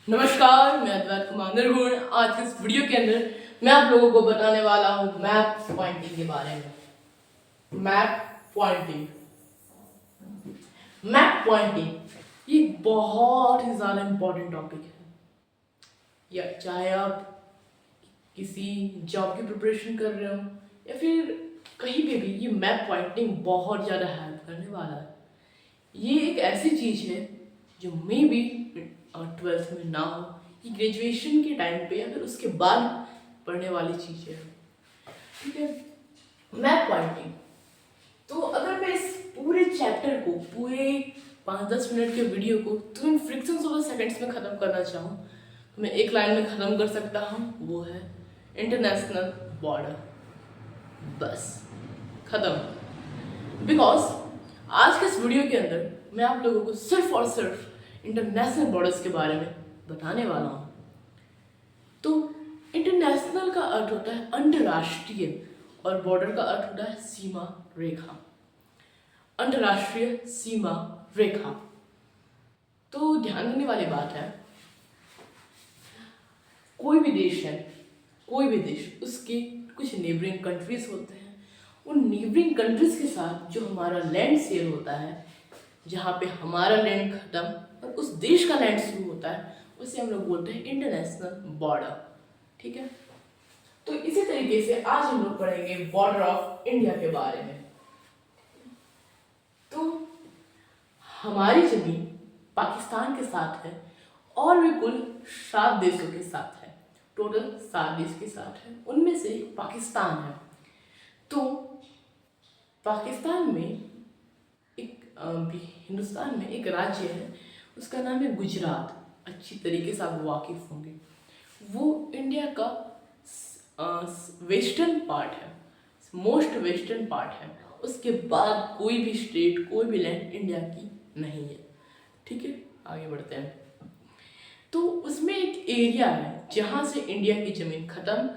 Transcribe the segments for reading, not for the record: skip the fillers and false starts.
नमस्कार, मैं अद्वैत कुमार निर्गुण। आज के इस वीडियो के अंदर मैं आप लोगों को बताने वाला हूँ मैप पॉइंटिंग के बारे में। मैप पॉइंटिंग मैप पॉइंटिंग ये बहुत ही ज़्यादा इम्पोर्टेंट टॉपिक है। या चाहे आप किसी जॉब की प्रिपरेशन कर रहे हो या फिर कहीं पे भी, ये मैप पॉइंटिंग बहुत ज़्यादा हेल्प करने वाला है। ये एक ऐसी चीज़ है जो मे बी 12th में ना हो, ये ग्रेजुएशन के टाइम पे या फिर उसके बाद पढ़ने वाली चीज़ है। ठीक है, मैप पॉइंटिंग। तो अगर मैं इस पूरे चैप्टर को, पूरे 5-10 मिनट के वीडियो को तो इन फ्रिक्शंस ऑफ सेकंड्स में ख़त्म करना चाहूँ तो मैं एक लाइन में ख़त्म कर सकता हूँ, वो है इंटरनेशनल बॉर्डर। बस ख़त्म। बिकॉज आज के इस वीडियो के अंदर मैं आप लोगों को सिर्फ और सिर्फ इंटरनेशनल बॉर्डर्स के बारे में बताने वाला हूँ। तो इंटरनेशनल का अर्थ होता है अंतर्राष्ट्रीय और बॉर्डर का अर्थ होता है सीमा रेखा। अंतर्राष्ट्रीय सीमा रेखा। तो ध्यान देने वाली बात है, कोई भी देश है, कोई भी देश, उसके कुछ नेबरिंग कंट्रीज होते हैं। उन नेबरिंग कंट्रीज के साथ जो हमारा लैंड शेयर होता है, जहाँ पे हमारा लैंड खत्म और उस देश का लैंड शुरू होता है, उसे हम लोग बोलते हैं इंटरनेशनल बॉर्डर। ठीक है, तो इसी तरीके से आज हम लोग पढ़ेंगे बॉर्डर ऑफ इंडिया के बारे में। तो हमारी जमीन पाकिस्तान के साथ है और भी कुल 7 देशों के साथ है। टोटल 7 देश के साथ है, उनमें से पाकिस्तान है। तो पाकिस्तान में हिंदुस्तान में एक राज्य है, उसका नाम है गुजरात। अच्छी तरीके से आप वाकिफ होंगे। वो इंडिया का वेस्टर्न पार्ट है, मोस्ट वेस्टर्न पार्ट है। उसके बाद कोई भी स्टेट, कोई भी लैंड इंडिया की नहीं है। ठीक है, आगे बढ़ते हैं। तो उसमें एक एरिया है जहाँ से इंडिया की ज़मीन ख़त्म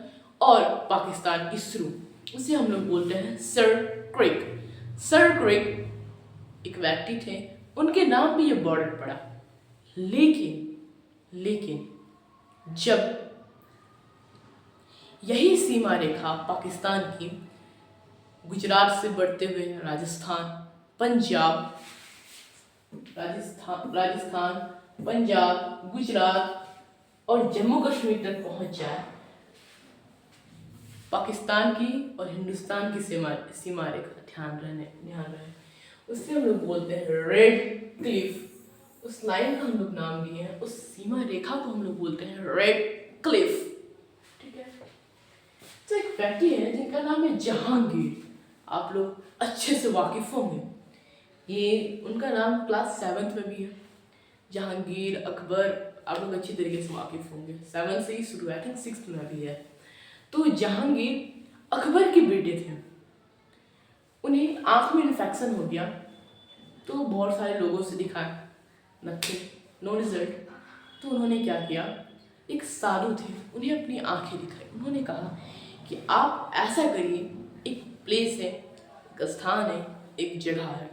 और पाकिस्तान की शुरू, उसे हम लोग बोलते हैं सर क्रिक। सर क्रिक एक व्यक्ति थे, उनके नाम भी ये बॉर्डर पड़ा। लेकिन जब यही सीमा रेखा पाकिस्तान की गुजरात से बढ़ते हुए राजस्थान, पंजाब, गुजरात और जम्मू कश्मीर तक पहुंच जाए, पाकिस्तान की और हिंदुस्तान की सीमा रेखा ध्यान रहे, उससे हम लोग बोलते हैं रेड क्लिफ। उस लाइन का हम लोग नाम दिए हैं, उस सीमा रेखा को हम लोग बोलते हैं रेड क्लिफ। ठीक है, तो एक व्यक्ति है जिनका नाम है जहांगीर। आप लोग अच्छे से वाकिफ होंगे, ये उनका नाम क्लास 7th में भी है। जहांगीर अकबर, आप लोग अच्छी तरीके से वाकिफ होंगे। 7 से ही शुरू है, 6th में भी है। तो जहांगीर अकबर के बेटे थे। उन्हें आँख में इन्फेक्शन हो गया, तो बहुत सारे लोगों से दिखाए, नथिंग, नो रिजल्ट। तो उन्होंने क्या किया, एक साधु थे, उन्हें अपनी आंखें दिखाई। उन्होंने कहा कि आप ऐसा करिए, एक प्लेस है, एक स्थान है, एक जगह है,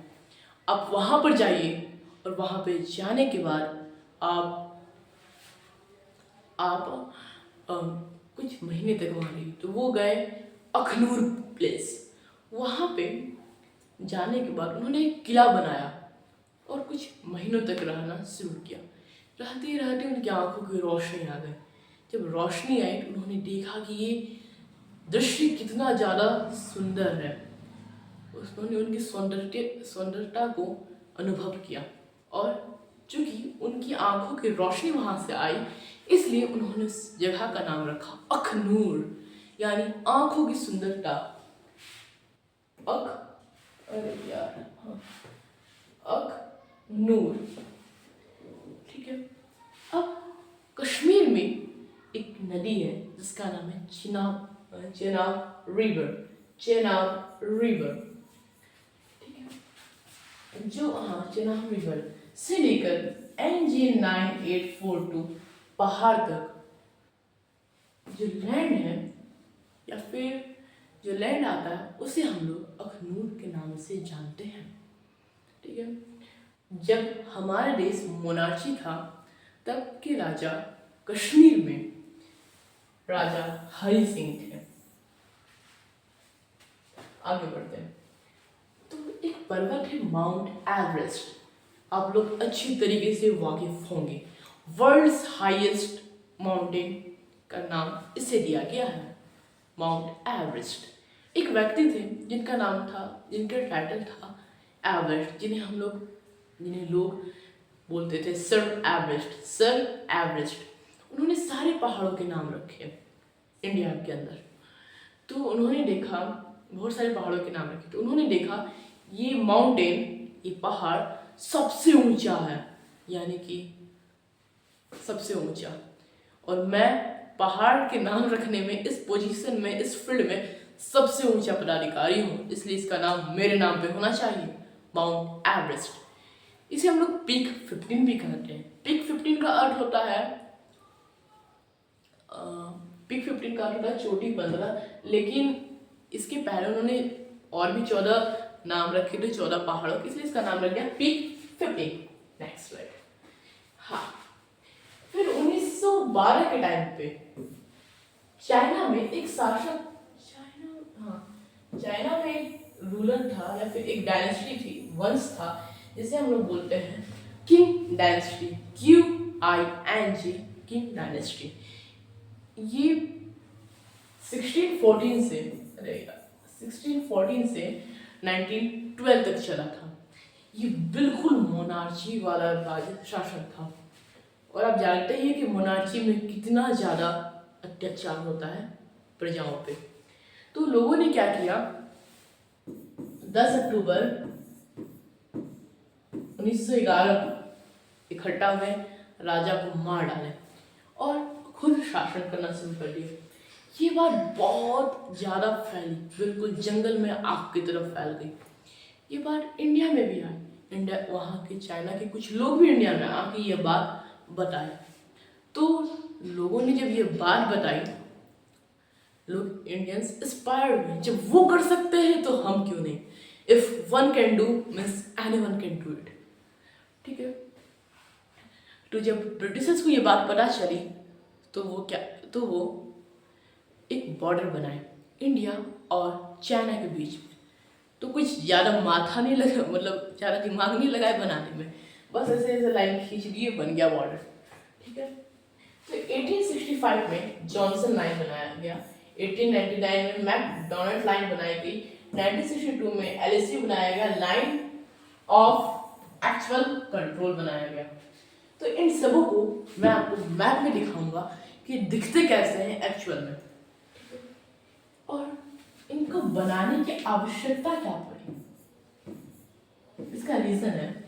आप वहाँ पर जाइए और वहाँ पे जाने के बाद आप कुछ महीने तक वहाँ रही। तो वो गए अखनूर प्लेस। वहाँ पे जाने के बाद उन्होंने एक किला बनाया और कुछ महीनों तक रहना शुरू किया। रहते रहते उनकी आंखों की रोशनी आ गई। जब रोशनी आई तो उन्होंने देखा कि ये दृश्य कितना ज़्यादा सुंदर है। उन्होंने उनकी सुंदरता को अनुभव किया और चूँकि उनकी आंखों की रोशनी वहाँ से आई, इसलिए उन्होंने उस जगह का नाम रखा अखनूर, यानी आंखों की सुंदरता। अखनूर। ठीक है, अब कश्मीर में एक नदी है जिसका नाम है चेनाब रिवर। ठीक है, जो चेनाब रिवर से लेकर NJ9842 पहाड़ तक जो लैंड है या फिर जो लैंड आता है, उसे हम लोग अखनूर के नाम से जानते हैं। ठीक है, जब हमारा देश मोनार्ची था तब के राजा कश्मीर में राजा हरि सिंह थे। आगे बढ़ते हैं। तो एक पर्वत है माउंट एवरेस्ट, आप लोग अच्छी तरीके से वाकिफ होंगे। वर्ल्ड्स हाईएस्ट माउंटेन का नाम इसे दिया गया है, माउंट एवरेस्ट। एक व्यक्ति थे जिनका नाम था, जिनका टाइटल था एवरेस्ट, जिन्हें लोग बोलते थे सर एवरेस्ट, सर एवरेस्ट। उन्होंने सारे पहाड़ों के नाम रखे इंडिया के अंदर। तो उन्होंने देखा, बहुत सारे पहाड़ों के नाम रखे, तो उन्होंने देखा ये माउंटेन, ये पहाड़ सबसे ऊंचा है, यानी कि सबसे ऊंचा। और मैं पहाड़ के नाम रखने में, इस पोजीशन में, इस फील्ड में सबसे ऊंचा पदाधिकारी हूँ, इसलिए इसका नाम मेरे नाम पे होना चाहिए, माउंट एवरेस्ट। इसे हम लोग पीक 15 भी कहते हैं। पीक 15 का अर्थ होता है चोटी 15, लेकिन इसके पहले उन्होंने और भी 14 नाम रखे थे, 14 पहाड़ों के, इसलिए इसका नाम रख गया पीक 15। Next slide. हाँ, फिर 1912 के टाइम पे चाइना में एक शासक, चाइना में एक रूलर था, या फिर एक डायनेस्टी थी, वंश था, जिसे हम लोग बोलते हैं king dynasty, QING, king dynasty. ये 1614 से 1912 तक चला था। ये बिल्कुल मोनार्ची वाला राज शासन था, और आप जानते ही कि मोनार्ची में कितना ज़्यादा अत्याचार होता है प्रजाओं पे। तो लोगों ने क्या किया, 10 अक्टूबर 1911 इकट्ठा हुए, राजा को मार डाले और खुद शासन करना शुरू कर दिया। ये बात बहुत ज़्यादा फैली, बिल्कुल जंगल में आग की तरफ फैल गई। ये बात इंडिया में भी आई। इंडिया, वहाँ के चाइना के कुछ लोग भी इंडिया में आके ये बात बताए। तो लोगों ने जब ये बात बताई, लोग इंडियंस इंस्पायर्ड हुए, जब वो कर सकते हैं तो हम क्यों नहीं। If one can do means anyone can do it. ठीक है। तो जब ब्रिटिशर्स को ये बात पता चली, तो वो एक बॉर्डर बनाए इंडिया और चाइना के बीच में। तो कुछ ज़्यादा माथा नहीं लगा, मतलब ज़्यादा दिमाग नहीं लगाए बनाने में, बस ऐसे ऐसे लाइन खींच दिए, बन गया बॉर्डर। ठीक है। तो 1865 में जॉनसन लाइन बनाया गया, 1899 में मैकडोनाल्ड लाइन बनाई गई, 1962 में LAC बनाया गया, लाइन ऑफ एक्चुअल कंट्रोल बनाया गया। तो इन सबों को मैं आपको मैप में दिखाऊंगा कि दिखते कैसे हैं एक्चुअल में, और इनको बनाने की आवश्यकता क्या पड़ी। इसका रीजन है,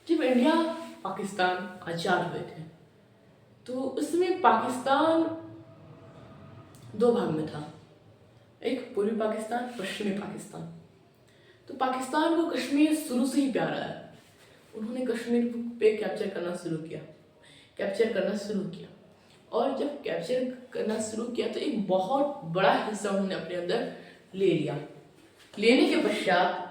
जब इंडिया पाकिस्तान आजाद हुए थे, तो उसमें पाकिस्तान 2 भाग में था, एक पूर्वी पाकिस्तान, पश्चिमी पाकिस्तान। तो पाकिस्तान को कश्मीर शुरू से ही प्यारा है, उन्होंने कश्मीर पे कैप्चर करना शुरू किया, और जब कैप्चर करना शुरू किया तो एक बहुत बड़ा हिस्सा उन्होंने अपने अंदर ले लिया। लेने के पश्चात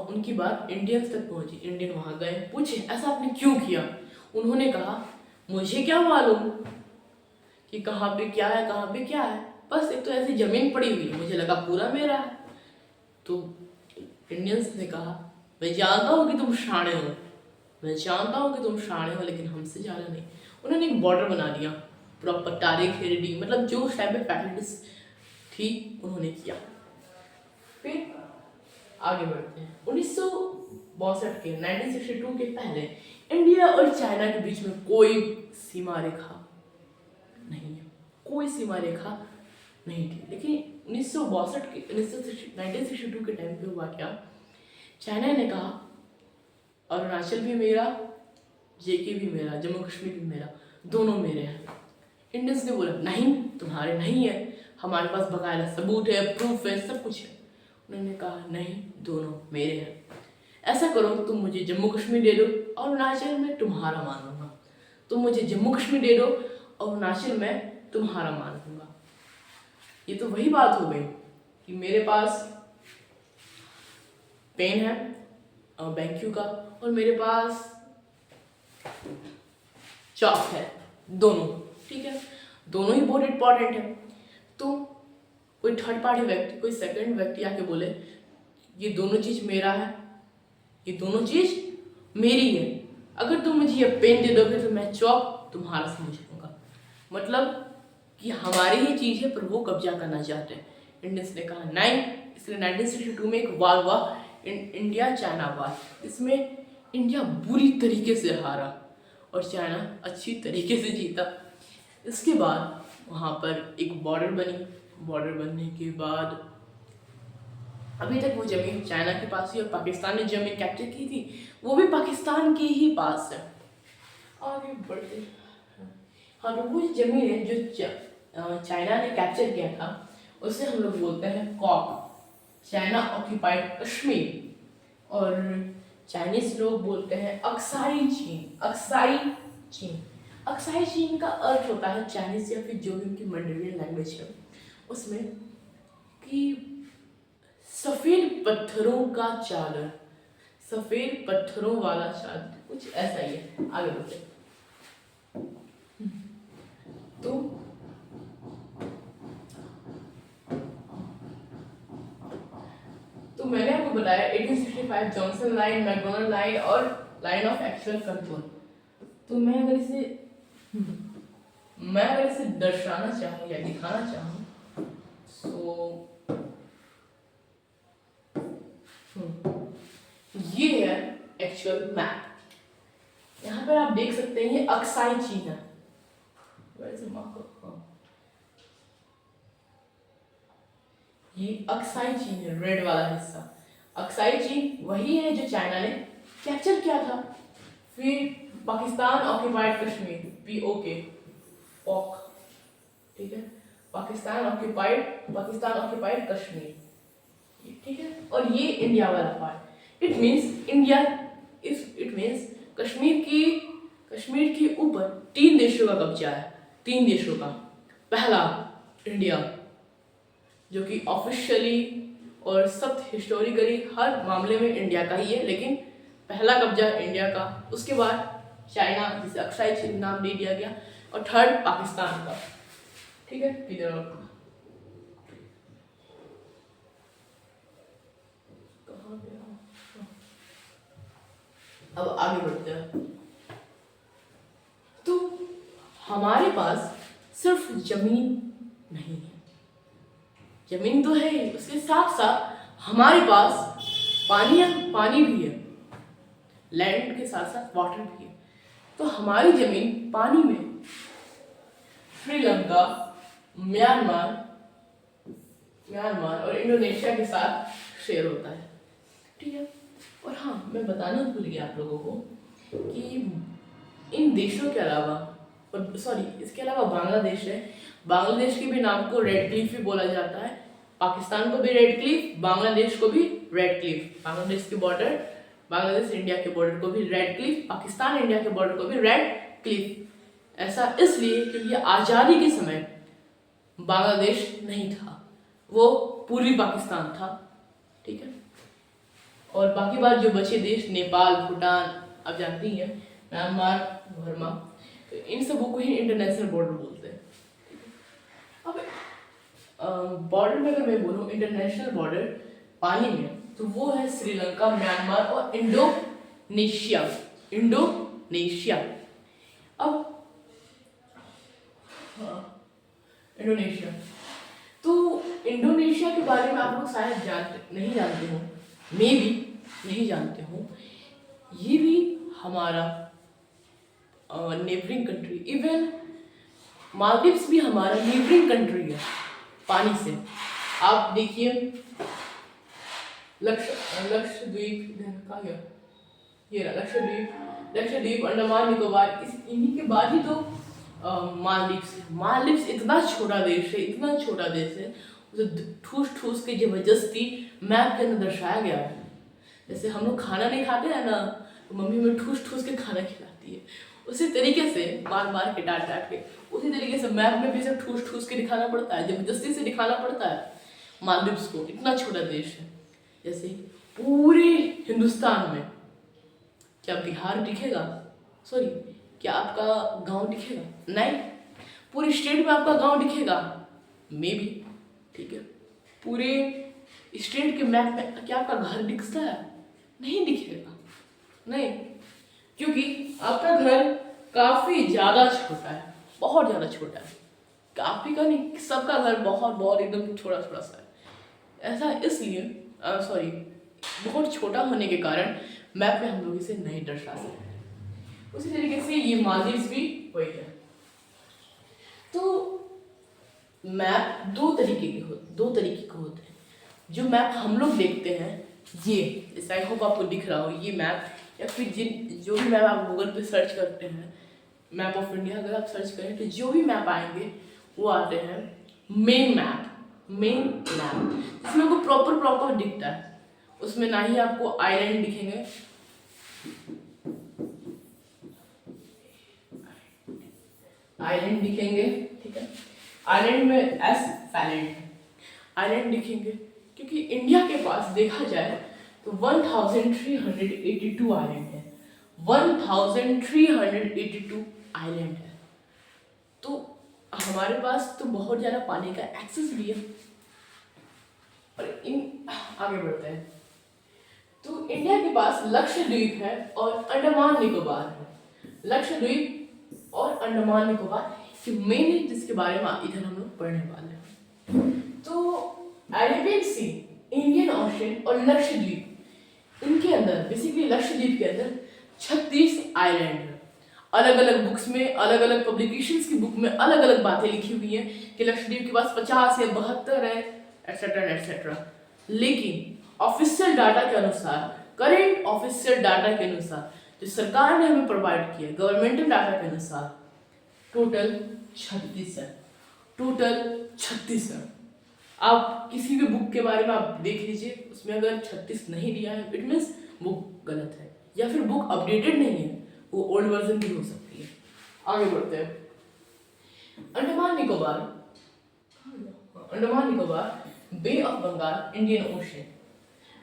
उनकी बात इंडियंस तक पहुंची। इंडियन वहां गए, पूछे ऐसा आपने क्यों किया। उन्होंने कहा मुझे क्या मालूम कि कहाँ पे क्या है, बस एक तो ऐसी जमीन पड़ी हुई है, मुझे लगा पूरा मेरा है। तो इंडियंस ने कहा मैं जानता हूँ कि तुम शाणे हो, लेकिन हमसे ज़्यादा नहीं। उन्होंने एक बॉर्डर बना दिया, प्रॉपर तारीख हेरिडी, मतलब जो उस टाइम पे फैसिलिटीज थी उन्होंने किया। फिर आगे बढ़ते हैं। 1962 के 1962 के पहले इंडिया और चाइना के बीच में कोई सीमा रेखा नहीं थी। लेकिन 1962 के टाइम पे हुआ क्या, चाइना ने कहा अरुणाचल भी मेरा, JK भी मेरा, जम्मू कश्मीर भी मेरा, दोनों मेरे हैं। इंडियंस ने बोला नहीं, तुम्हारे नहीं है, हमारे पास बकायदा सबूत है, प्रूफ है, सब कुछ है। उन्होंने कहा नहीं, दोनों मेरे हैं। ऐसा करो, तुम मुझे जम्मू कश्मीर दे दो, अरुणाचल में तुम्हारा मान लूँगा। तुम मुझे जम्मू कश्मीर दे दो, अरुणाचल में तुम्हारा मान लूँगा। ये तो वही बात हो गई कि मेरे पास पेन है, बैंक्यू का, और मेरे पास चॉक है, दोनों। ठीक है, दोनों ही बहुत इंपॉर्टेंट है। तो कोई थर्ड पार्टी व्यक्ति, कोई सेकंड व्यक्ति आके बोले ये दोनों चीज़ मेरा है, ये दोनों चीज़ मेरी है, अगर तुम मुझे ये पेन दे दोगे तो मैं चॉक तुम्हारा समझ लूँगा। मतलब कि हमारी ही चीज़ है पर वो कब्जा करना चाहते हैं। इंडियंस ने कहा नहीं, इसलिए 1962 में एक वार हुआ, इंडिया चाइना वार। इसमें इंडिया बुरी तरीके से हारा और चाइना अच्छी तरीके से जीता। इसके बाद वहाँ पर एक बॉर्डर बनी। बॉर्डर बनने के बाद अभी तक वो ज़मीन चाइना के पास ही, और पाकिस्तान ने ज़मीन कैप्चर की थी वो भी पाकिस्तान के ही पास है। आगे बढ़ते हैं। हाँ, तो वो ज़मीन है जो चाइना ने कैप्चर किया था, उसे हम लोग बोलते हैं कॉक, चाइना ऑक्यूपाइड कश्मीर। और चाइनीज लोग बोलते हैं अक्साई चीन। अक्साई चीन, अक्साई चीन का अर्थ होता है चाइनीज या फिर जो भी उनकी मंडेरियन लैंग्वेज है उसमें कि सफ़ेद पत्थरों का चादर, सफ़ेद पत्थरों वाला चादर, कुछ ऐसा ही है। आगे बढ़ते। तो मैंने आपको बताया 1865 जॉनसन लाइन, मैकडोनल्ड लाइन और लाइन ऑफ एक्चुअल कंट्रोल। तो मैं अगर इसे दर्शाना चाहूँ या दिखाना चाहूँ तो ये है एक्चुअल मैप। यहाँ पर आप देख सकते हैं ये अक्साई चीन है। ये अक्साई चीन है, रेड वाला हिस्सा। अक्साई चीन वही है जो चाइना ने कैप्चर किया था। फिर Pakistan occupied Kashmir, POK, pock, ठीक है, पाकिस्तान ऑक्यूपाइड कश्मीर, ठीक है। और ये इंडिया वाला पार्ट, इट मीन्स कश्मीर के ऊपर 3 देशों का कब्जा है। 3 देशों का। पहला इंडिया, जो कि ऑफिशियली और सब हिस्टोरिकली हर मामले में इंडिया का ही है, लेकिन पहला कब्जा इंडिया का। उसके बाद चाइना, जिसे अक्साई चीन नाम दे दिया गया, और थर्ड पाकिस्तान का। ठीक है, इधर कहाँ गया? अब आगे बढ़ते हैं। तो हमारे पास सिर्फ जमीन नहीं है, जमीन तो है ही, उसके साथ साथ हमारे पास पानी भी है, लैंड के साथ साथ वाटर भी है। तो हमारी जमीन पानी में श्रीलंका, म्यांमार और इंडोनेशिया के साथ शेयर होता है। ठीक है। और हाँ, मैं बताना भूल गया आप लोगों को कि इन देशों के अलावा, इसके अलावा बांग्लादेश है। बांग्लादेश के भी नाम को रेड क्लिफ भी बोला जाता है। पाकिस्तान को भी रेड क्लिफ, बांग्लादेश को भी रेड क्लिफ। बांग्लादेश के बॉर्डर, बांग्लादेश इंडिया के बॉर्डर को भी रेड क्लिफ, पाकिस्तान इंडिया के बॉर्डर को भी रेड क्लिफ। ऐसा इसलिए क्योंकि आज़ादी के समय बांग्लादेश नहीं था, वो पूर्वी पाकिस्तान था। ठीक है। और बाकी बात जो बचे देश, नेपाल, भूटान, आप जानती हैं, म्यांमार, बर्मा, तो इन सबों को ही इंटरनेशनल बॉर्डर बोलते हैं। अब बॉर्डर में अगर मैं बोलूँ इंटरनेशनल बॉर्डर पानी में, तो वो है श्रीलंका, म्यांमार और इंडोनेशिया। अब इंडोनेशिया, तो इंडोनेशिया के बारे में आप लोग शायद नहीं जानते हो, मैं भी नहीं जानते हूँ। ये भी हमारा नेबरिंग कंट्री, इवन मालदीव्स भी हमारा नेबरिंग कंट्री है पानी से। आप देखिए लक्षद्वीप, कहाँ गया ये रहा, लक्षद्वीप, अंडमान निकोबार, इन्हीं के बाद ही तो मालदीव्स इतना छोटा देश है, उसे ठूस के जबरदस्ती मैप के अंदर दर्शाया गया है। जैसे हम लोग खाना नहीं खाते हैं ना, तो मम्मी हमें ठूस के खाना खिलाती है, उसी तरीके से मार के डांट के, उसी तरीके से मैप में भी इसे ठूस के दिखाना पड़ता है, जबरदस्ती से दिखाना पड़ता है मालदीव्स को। इतना छोटा देश है। जैसे पूरे हिंदुस्तान में क्या बिहार दिखेगा? सॉरी, क्या आपका गांव दिखेगा? नहीं। पूरे स्टेट में आपका गांव दिखेगा? May be. ठीक है। पूरे स्टेट के मैप में क्या आपका घर दिखता है? नहीं दिखेगा। नहीं, क्योंकि आपका घर काफी ज्यादा छोटा है, बहुत ज्यादा छोटा है। काफी का नहीं, सबका घर बहुत बहुत एकदम छोटा छोटा सा है। ऐसा इसलिए सॉरी, बहुत छोटा होने के कारण मैप में हम लोग इसे नहीं दर्शा सकते। उसी तरीके से ये मालदीव्स भी वही है। तो मैप दो तरीके के होते हैं। जो मैप हम लोग देखते हैं, ये जैसे आई होप आपको दिख रहा हो ये मैप, या फिर जो भी मैप आप गूगल पे सर्च करते हैं, मैप ऑफ इंडिया अगर आप सर्च करें तो जो भी मैप आएंगे वो आते हैं मेन मैप, जिसमें आपको प्रॉपर दिखता है। उसमें ना ही आपको आइलैंड दिखेंगे, ठीक है। आइलैंड में एस साइलेंट है, आइलैंड दिखेंगे, क्योंकि इंडिया के पास देखा जाए तो 1382 आइलैंड है। 1382 आइलैंड है। तो हमारे पास तो बहुत ज़्यादा पानी का एक्सेस भी है। और आगे बढ़ते हैं। तो इंडिया के पास लक्षद्वीप है और अंडमान निकोबार है। लक्षद्वीप और अंडमान निकोबार कि मेन जिसके बारे में इधर हम लोग पढ़ने वाले हैं। तो अरेबियन सी, इंडियन ओशन और लक्षद्वीप, इनके अंदर बेसिकली लक्षद्वीप के अंदर 36 आइलैंड है। अलग अलग बुक्स में, अलग अलग पब्लिकेशंस की बुक में अलग अलग बातें लिखी हुई हैं कि लक्षद्वीप के पास 50 या 72 है, एटसेट्रा। लेकिन ऑफिशियल डाटा के अनुसार, करेंट ऑफिशियल डाटा के अनुसार जो सरकार ने हमें प्रोवाइड किया, गवर्नमेंटल डाटा के अनुसार टोटल 36 है। आप किसी भी बुक के बारे में आप देख लीजिए, उसमें अगर 36 नहीं दिया है इट मीन्स बुक गलत है, या फिर बुक अपडेटेड नहीं है, वो ओल्ड वर्जन भी हो सकती है। आगे बढ़ते हैं। अंडमान निकोबार बे ऑफ बंगाल, इंडियन ओशन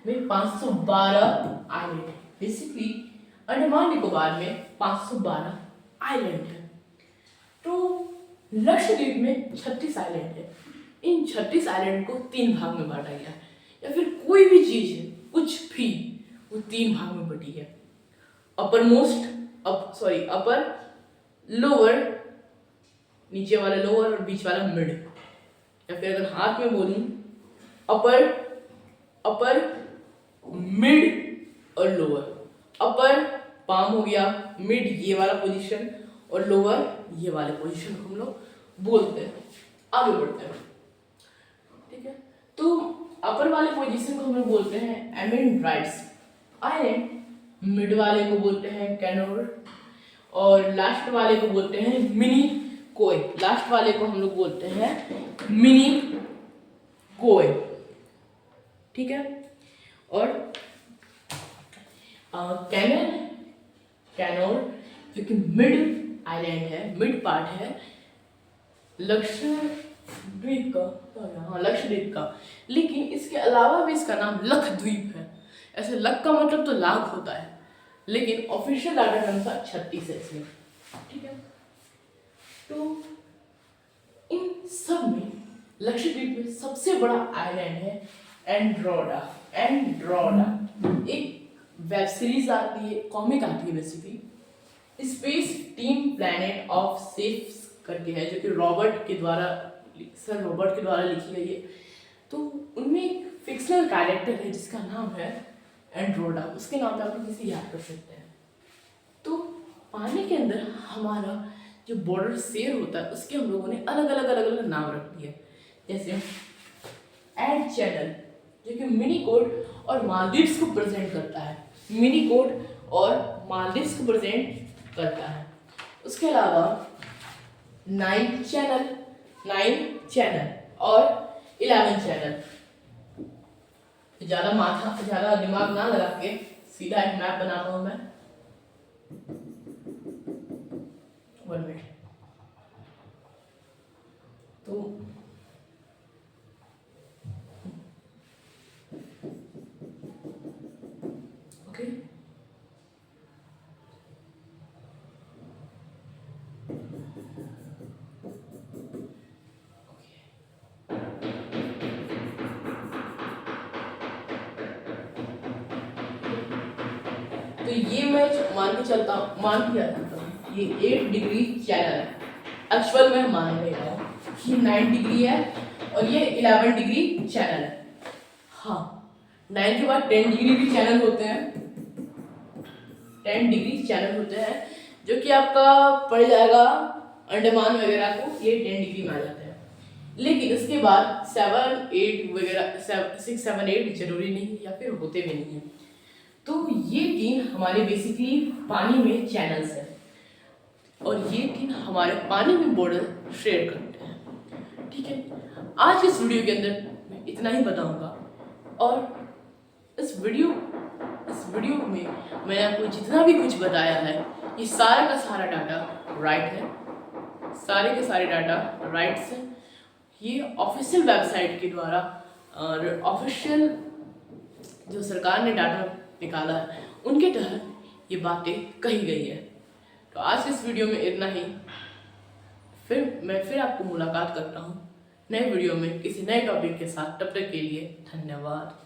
में 512 आइलैंड है। बेसिकली अंडमान निकोबार में 512 आइलैंड है। तो लक्षद्वीप में 36 आइलैंड है। इन 36 आइलैंड को 3 भाग में बांटा गया है, या फिर कोई भी चीज है, कुछ भी, वो 3 भाग में बटी है। अपर, लोअर, नीचे वाला लोअर और बीच वाला मिड, या फिर अगर हाथ में बोलूं अपर, मिड और लोअर। अपर पाम हो गया, मिड ये वाला पोजीशन और लोअर ये वाले पोजीशन को हम लोग बोलते हैं। आगे बढ़ते हैं। ठीक है। तो अपर वाले पोजीशन को हम लोग बोलते हैं एमेंड्राइट्स आइलैंड, मिड वाले को बोलते हैं कैनोर, और लास्ट वाले को बोलते हैं मिनी कोय। लास्ट वाले को हम लोग बोलते हैं मिनी कोय। ठीक है। और कैनोर जो कि मिड आइलैंड है, मिड पार्ट है लक्षद्वीप का, लेकिन इसके अलावा भी इसका नाम लक्षद्वीप है। ऐसे लक का मतलब तो लाख होता है, लेकिन ऑफिशियल डाटा के अनुसार 36 है इसमें। ठीक है। तो इन सब में लक्षद्वीप में सबसे बड़ा आइलैंड है एंड्रोडा। एक वेब सीरीज आती है, कॉमिक आती है basically, space team planet of safes करके है, जो कि सर रॉबर्ट के द्वारा लिखी गई है। तो उनमें एक फिक्शनल कैरेक्टर है जिसका नाम है एंड्रोडा। उसके नाम पे आप लोग इसे याद कर सकते हैं। तो पानी के अंदर हमारा जो बॉर्डर शेयर होता है उसके हम लोगों ने अलग अलग नाम रख दिए। जैसे एड चैनल जो कि मिनीकोट और मालदीव्स को प्रेजेंट करता है, उसके अलावा 9 चैनल और 11 चैनल। ज़्यादा दिमाग ना लगा के सीधा एक मैप बनाता हूँ मैं। 1 मिनट। तो ओके। तो ये मैं मान के चलता हूँ, मान के चलता हूँ ये 8 डिग्री चैनल है। एक्चुअल में मान ले रहा हूँ ये 9 डिग्री है और ये 11 डिग्री चैनल है। हाँ, 9 के बाद 10 डिग्री भी चैनल होते हैं, 10 डिग्री चैनल होते हैं जो कि आपका पड़ जाएगा अंडमान वगैरह को, ये 10 डिग्री में आ जाते हैं। लेकिन उसके बाद 7, 8 वगैरह 6, 7, 8 जरूरी नहीं या फिर होते भी नहीं है। तो ये 3 हमारे बेसिकली पानी में चैनल्स हैं और ये 3 हमारे पानी में बॉर्डर शेयर करते हैं। ठीक है, आज इस वीडियो के अंदर मैं इतना ही बताऊंगा और इस वीडियो में मैंने आपको जितना भी कुछ बताया है ये सारा का सारा डाटा राइट है, सारे के सारे डाटा राइट्स हैं। ये ऑफिशियल वेबसाइट के द्वारा और ऑफिशियल जो सरकार ने डाटा निकाला है उनके तहत ये बातें कही गई है। तो आज के इस वीडियो में इतना ही। मैं आपको मुलाकात करता हूँ नए वीडियो में किसी नए टॉपिक के साथ। तब तक के लिए धन्यवाद।